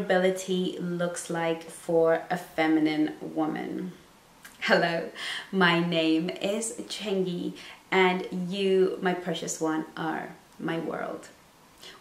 vulnerability looks like for a feminine woman. Hello, my name is Chengi, and you, my precious one, are my world.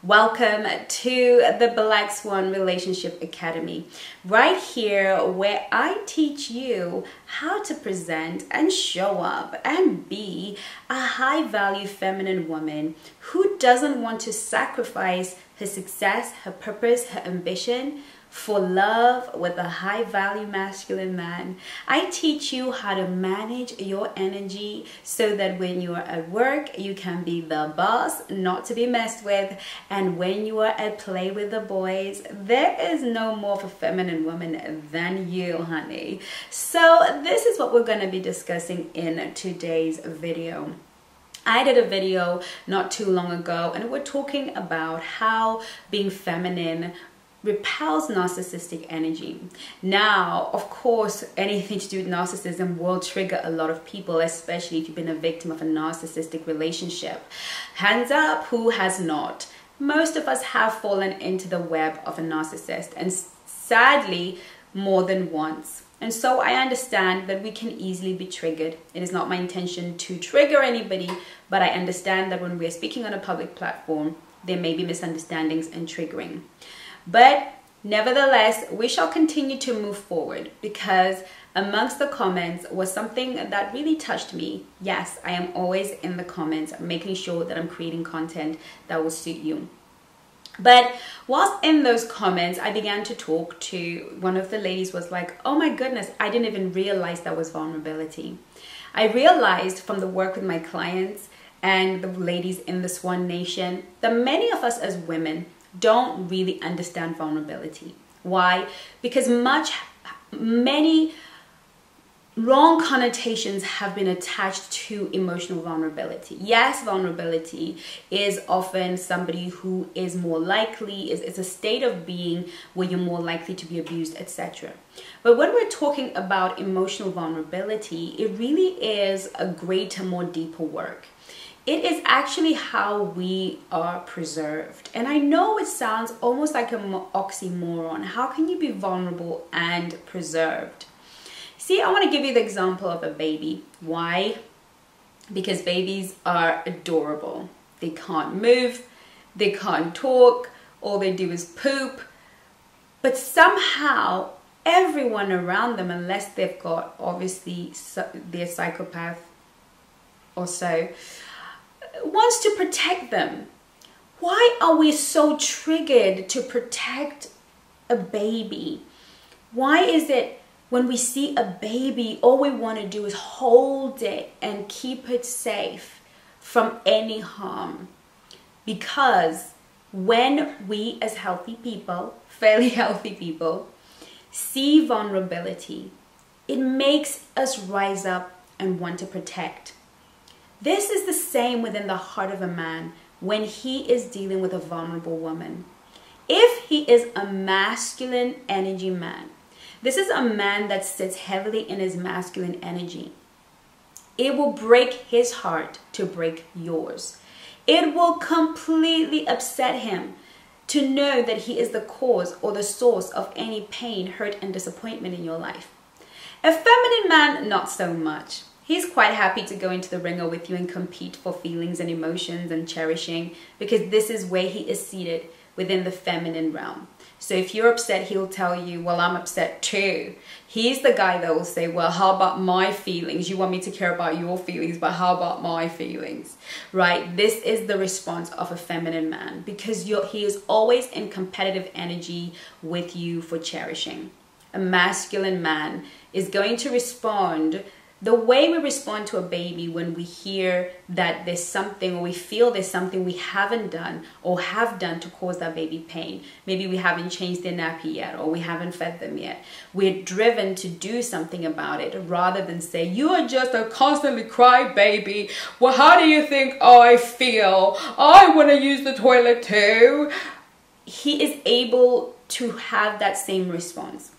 Welcome to the Black Swan Relationship Academy, right here where I teach you how to present and show up and be a high-value feminine woman who doesn't want to sacrifice her success, her purpose, her ambition for love with a high-value masculine man. I teach you how to manage your energy so that when you are at work, you can be the boss, not to be messed with. And when you are at play with the boys, there is no more of a feminine woman than you, honey. So this is what we're going to be discussing in today's video. I did a video not too long ago, and we're talking about how being feminine repels narcissistic energy. Now, of course, anything to do with narcissism will trigger a lot of people, especially if you've been a victim of a narcissistic relationship. Hands up, who has not? Most of us have fallen into the web of a narcissist, and sadly, more than once. And so I understand that we can easily be triggered. It is not my intention to trigger anybody, but I understand that when we are speaking on a public platform, there may be misunderstandings and triggering. But nevertheless, we shall continue to move forward, because amongst the comments was something that really touched me. Yes, I am always in the comments, making sure that I'm creating content that will suit you. But whilst in those comments, I began to talk to one of the ladies. Was like, oh my goodness, I didn't even realize that was vulnerability. I realized from the work with my clients and the ladies in the Swan Nation that many of us as women don't really understand vulnerability. Why? Because many wrong connotations have been attached to emotional vulnerability. Yes, vulnerability is often somebody who is more likely, it's a state of being where you're more likely to be abused, etc. But when we're talking about emotional vulnerability, it really is a greater, more deeper work. It is actually how we are preserved. And I know it sounds almost like an oxymoron. How can you be vulnerable and preserved? See, I want to give you the example of a baby. Why? Because babies are adorable. They can't move, they can't talk, all they do is poop. But somehow, everyone around them, unless they've got, obviously, they're psychopath or so, wants to protect them. Why are we so triggered to protect a baby? Why is it when we see a baby, all we want to do is hold it and keep it safe from any harm? Because when we as healthy people, fairly healthy people, see vulnerability, it makes us rise up and want to protect. This is the same within the heart of a man when he is dealing with a vulnerable woman. If he is a masculine energy man, this is a man that sits heavily in his masculine energy. It will break his heart to break yours. It will completely upset him to know that he is the cause or the source of any pain, hurt, and disappointment in your life. A feminine man, not so much. He's quite happy to go into the ringer with you and compete for feelings and emotions and cherishing, because this is where he is seated within the feminine realm. So if you're upset, he'll tell you, well, I'm upset too. He's the guy that will say, well, how about my feelings? You want me to care about your feelings, but how about my feelings? Right? This is the response of a feminine man, because he is always in competitive energy with you for cherishing. A masculine man is going to respond the way we respond to a baby when we hear that there's something, or we feel there's something we haven't done or have done to cause that baby pain. Maybe we haven't changed their nappy yet, or we haven't fed them yet. We're driven to do something about it rather than say, you are just a constantly cry baby. Well, how do you think I feel? I want to use the toilet too. He is able to have that same response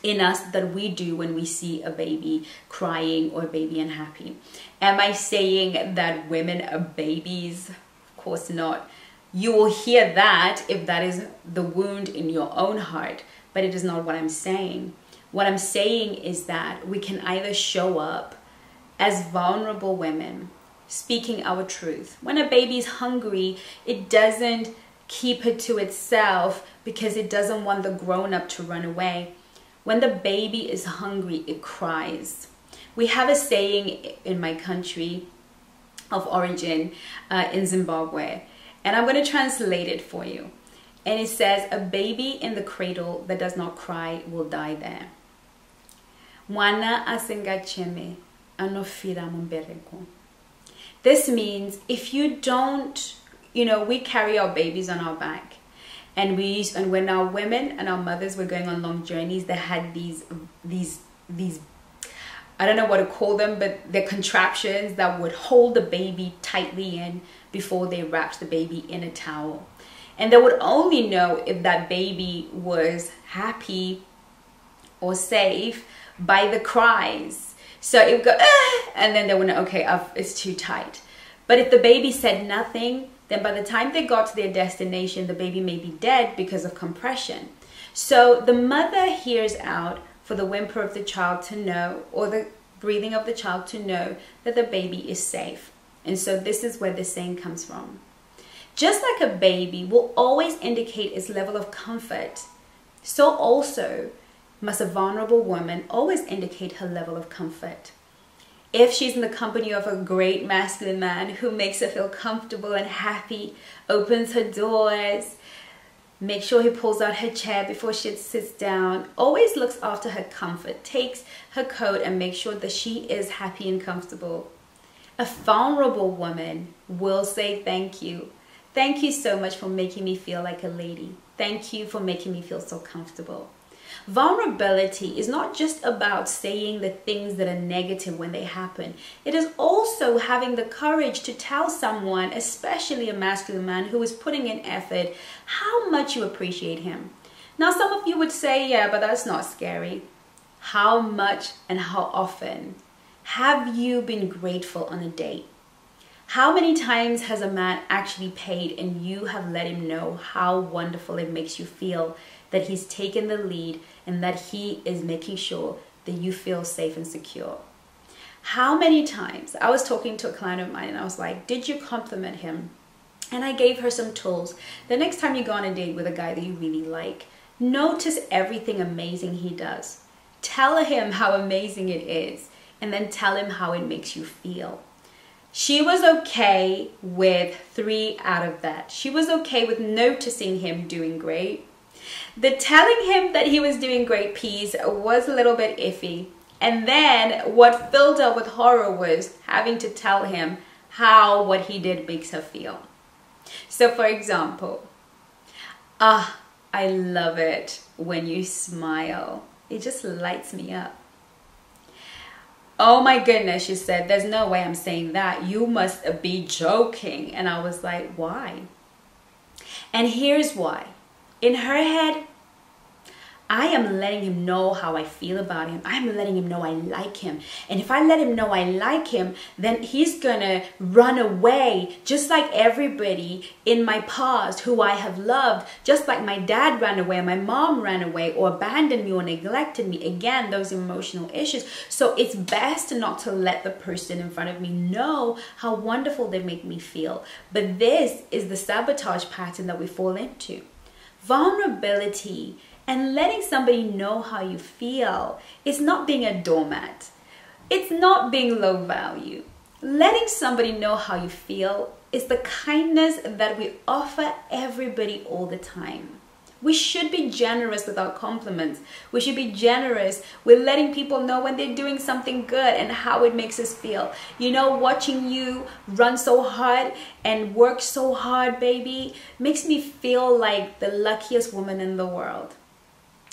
in us that we do when we see a baby crying or a baby unhappy. Am I saying that women are babies? Of course not. You will hear that if that is the wound in your own heart, but it is not what I'm saying. What I'm saying is that we can either show up as vulnerable women, speaking our truth. When a baby is hungry, it doesn't keep it to itself because it doesn't want the grown-up to run away. When the baby is hungry, it cries. We have a saying in my country of origin, in Zimbabwe, and I'm going to translate it for you. And it says, a baby in the cradle that does not cry will die there. Mwana asingacheme anofira mumbereko. This means if you don't, we carry our babies on our back. And when our women and our mothers were going on long journeys, they had these I don't know what to call them, but they're contraptions that would hold the baby tightly in before they wrapped the baby in a towel. And they would only know if that baby was happy or safe by the cries. So it would go, ah! And then they would know, okay, it's too tight. But if the baby said nothing, then by the time they got to their destination, the baby may be dead because of compression. So the mother hears out for the whimper of the child to know, or the breathing of the child to know that the baby is safe. And so this is where the saying comes from. Just like a baby will always indicate its level of comfort, so also must a vulnerable woman always indicate her level of comfort. If she's in the company of a great masculine man who makes her feel comfortable and happy, opens her doors, make sure he pulls out her chair before she sits down, always looks after her comfort, takes her coat and makes sure that she is happy and comfortable. A vulnerable woman will say thank you. Thank you so much for making me feel like a lady. Thank you for making me feel so comfortable. Vulnerability is not just about saying the things that are negative when they happen. It is also having the courage to tell someone, especially a masculine man who is putting in effort, how much you appreciate him. Now, some of you would say, yeah, but that's not scary. How much and how often have you been grateful on a date? How many times has a man actually paid and you have let him know how wonderful it makes you feel that he's taken the lead and that he is making sure that you feel safe and secure? How many times, I was talking to a client of mine and I was like, did you compliment him? And I gave her some tools. The next time you go on a date with a guy that you really like, notice everything amazing he does. Tell him how amazing it is and then tell him how it makes you feel. She was okay with 3 out of that. She was okay with noticing him doing great. The telling him that he was doing great piece was a little bit iffy. And then what filled her with horror was having to tell him how what he did makes her feel. So for example, I love it when you smile. It just lights me up. Oh my goodness, she said, there's no way I'm saying that. You must be joking. And I was like, why? And here's why. In her head, I am letting him know how I feel about him. I'm letting him know I like him. And if I let him know I like him, then he's gonna run away, just like everybody in my past who I have loved, just like my dad ran away, my mom ran away, or abandoned me or neglected me. Again, those emotional issues. So it's best not to let the person in front of me know how wonderful they make me feel. But this is the sabotage pattern that we fall into. Vulnerability and letting somebody know how you feel is not being a doormat. It's not being low value. Letting somebody know how you feel is the kindness that we offer everybody all the time. We should be generous with our compliments. We should be generous with letting people know when they're doing something good and how it makes us feel. You know, watching you run so hard and work so hard, baby, makes me feel like the luckiest woman in the world.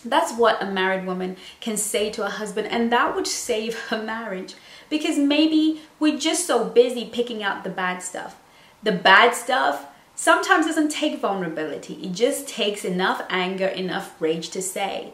That's what a married woman can say to a husband, and that would save her marriage, because maybe we're just so busy picking out the bad stuff. The bad stuff sometimes doesn't take vulnerability. It just takes enough anger, enough rage to say.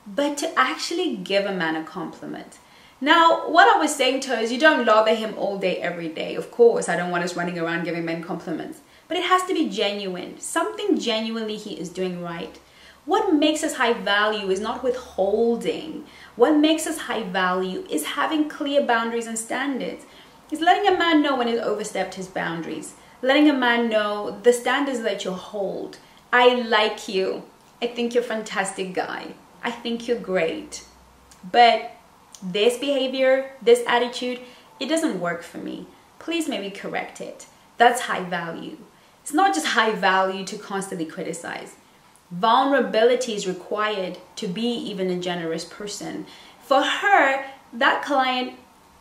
But to actually give a man a compliment. Now, what I was saying to her is, you don't lather him all day, every day. Of course, I don't want us running around giving men compliments. but it has to be genuine. Something genuinely he is doing right. What makes us high value is not withholding. What makes us high value is having clear boundaries and standards. It's letting a man know when he's overstepped his boundaries. Letting a man know the standards that you hold. I like you. I think you're a fantastic guy. I think you're great. But this behavior, this attitude, it doesn't work for me. Please maybe correct it. That's high value. It's not just high value to constantly criticize. Vulnerability is required to be even a generous person. For her, that client,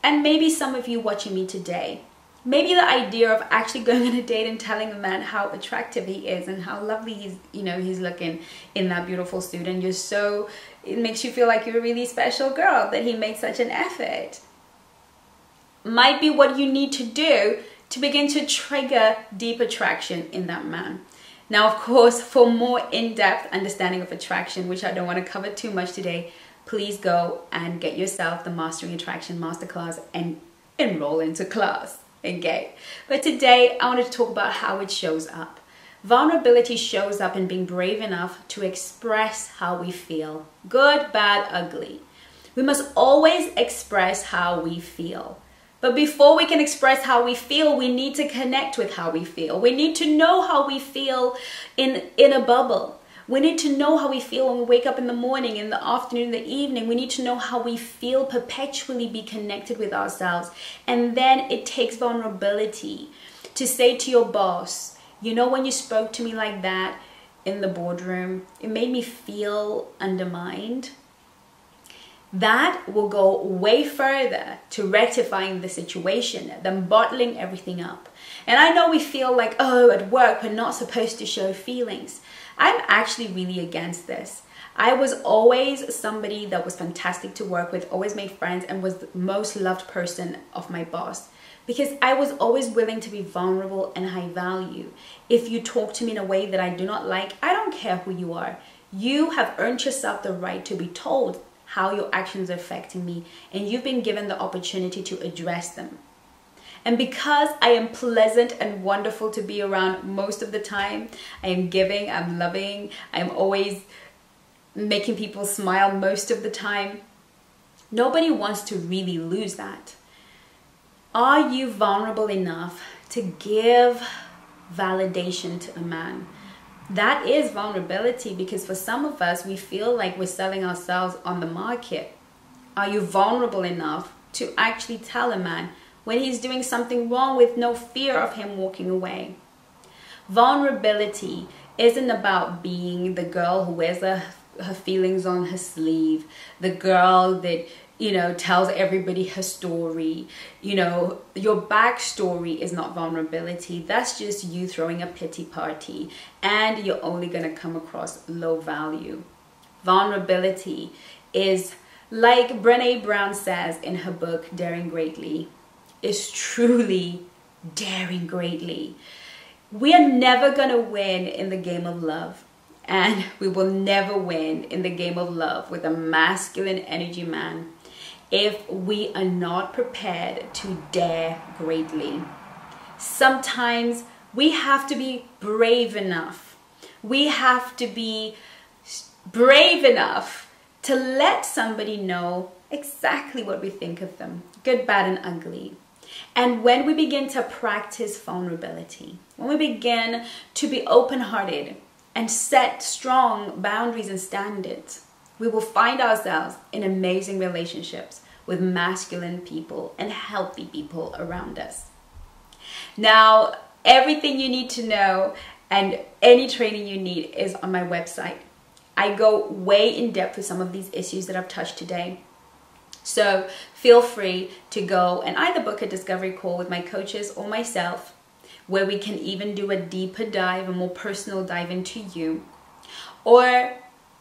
and maybe some of you watching me today, maybe the idea of actually going on a date and telling a man how attractive he is and how lovely he's looking in that beautiful suit, and it makes you feel like you're a really special girl that he made such an effort, might be what you need to do to begin to trigger deep attraction in that man. Now, of course, for more in-depth understanding of attraction, which I don't want to cover too much today, please go and get yourself the Mastering Attraction Masterclass and enroll into class. Okay? But today, I wanted to talk about how it shows up. Vulnerability shows up in being brave enough to express how we feel. Good, bad, ugly. We must always express how we feel. But before we can express how we feel, we need to connect with how we feel. We need to know how we feel in a bubble. We need to know how we feel when we wake up in the morning, in the afternoon, in the evening. We need to know how we feel, perpetually be connected with ourselves. And then it takes vulnerability to say to your boss, you know, when you spoke to me like that in the boardroom, it made me feel undermined. That will go way further to rectifying the situation than bottling everything up. And I know we feel like, oh, at work, we're not supposed to show feelings. I'm actually really against this. I was always somebody that was fantastic to work with, always made friends, and was the most loved person of my boss. Because I was always willing to be vulnerable and high value. If you talk to me in a way that I do not like, I don't care who you are. You have earned yourself the right to be told how your actions are affecting me, and you've been given the opportunity to address them. And because I am pleasant and wonderful to be around most of the time, I am giving, I'm loving, I'm always making people smile most of the time, nobody wants to really lose that. Are you vulnerable enough to give validation to a man? That is vulnerability, because for some of us, we feel like we're selling ourselves on the market. Are you vulnerable enough to actually tell a man when he's doing something wrong with no fear of him walking away? Vulnerability isn't about being the girl who wears her feelings on her sleeve, the girl that, tells everybody her story. Your backstory is not vulnerability. That's just you throwing a pity party, and you're only going to come across low value. Vulnerability is, like Brené Brown says in her book, Daring Greatly, is truly daring greatly. We are never going to win in the game of love. And we will never win in the game of love with a masculine energy man if we are not prepared to dare greatly. Sometimes we have to be brave enough. We have to be brave enough to let somebody know exactly what we think of them, good, bad, and ugly. And when we begin to practice vulnerability, when we begin to be open-hearted and set strong boundaries and standards, we will find ourselves in amazing relationships with masculine people and healthy people around us. Now, everything you need to know and any training you need is on my website. I go way in depth with some of these issues that I've touched today. So feel free to go and either book a discovery call with my coaches or myself, where we can even do a deeper dive, a more personal dive into you, or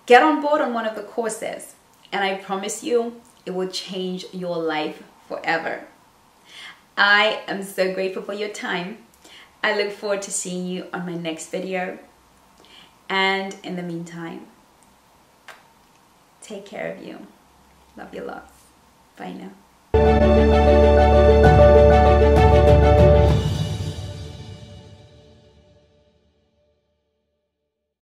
get on board on one of the courses, and I promise you it will change your life forever. I am so grateful for your time. I look forward to seeing you on my next video, and in the meantime, take care of you. Love you lots. Bye now.